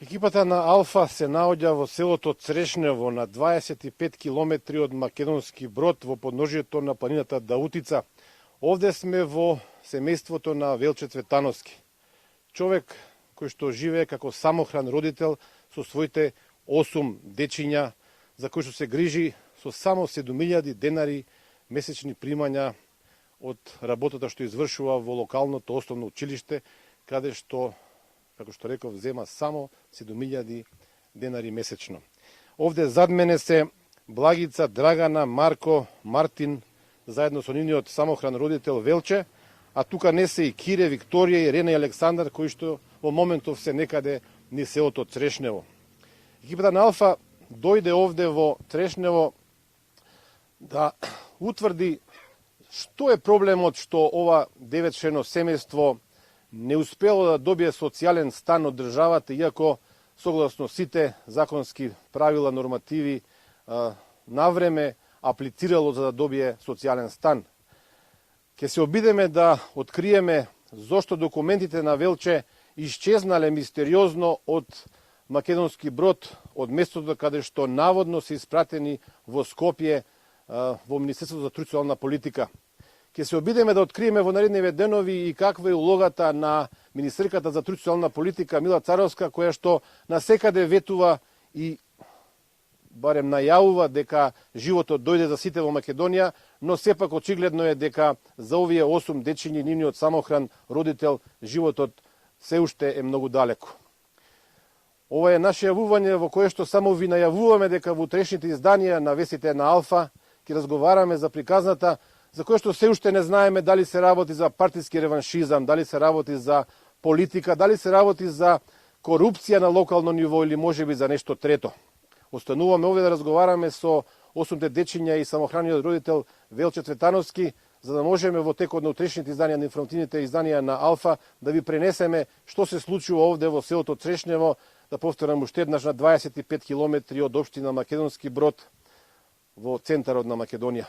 Екипата на Алфа се наоѓа во селото Црешнево на 25 километри од Македонски Брод во подножието на планината Даутица. Овде сме во семејството на Велче Цветановски. Човек кој што живее како самохран родител со своите 8 дечиња, за кои што се грижи со само 7.000 денари месечни примања од работата што извршува во локалното основно училиште, каде што, како што реков, зема само 7.000 денари месечно. Овде зад мене се Благица, Драгана, Марко, Мартин, заедно со нивниот самохран родител Велче, а тука не се и Кире, Викторија, Ирена и Александар, кои што во моментов се некаде низ селото Црешнево. Екипата на Алфа дојде овде во Црешнево да утврди што е проблемот што ова 9-члено семејство не успело да добие социјален стан од државата, иако согласно сите законски правила, нормативи, навреме аплицирало за да добие социјален стан. Ке се обидеме да откриеме зошто документите на Велче исчезнале мистериозно од Македонски Брод, од местото каде што наводно се испратени во Скопје во Министерството за труд политика. Ке се обидеме да откриеме во наредниве денови и каква е улогата на Министерката за труд политика Мила Царовска, која што насекаде ветува и барем најавува дека животот дојде за сите во Македонија, но сепак очигледно е дека за овие 8 дечиња нивниот самохран родител животот се уште е многу далеко. Ова е наше јавување во кое што само ви најавуваме дека во утрешните изданија на вестите на Алфа ќе разговараме за приказната, за која што се уште не знаеме дали се работи за партиски реваншизам, дали се работи за политика, дали се работи за корупција на локално ниво или можеби за нешто трето. Остануваме овде да разговараме со 8 дечиња и самохраниот родител Велче Цветановски, за да можеме во текот на утрешните изданија на информативните изданија на Алфа да ви пренесеме што се случува овде во селото Црешнево, да повторам уште еднаш, на 25 километри од општина Македонски Брод во центарот на Македонија.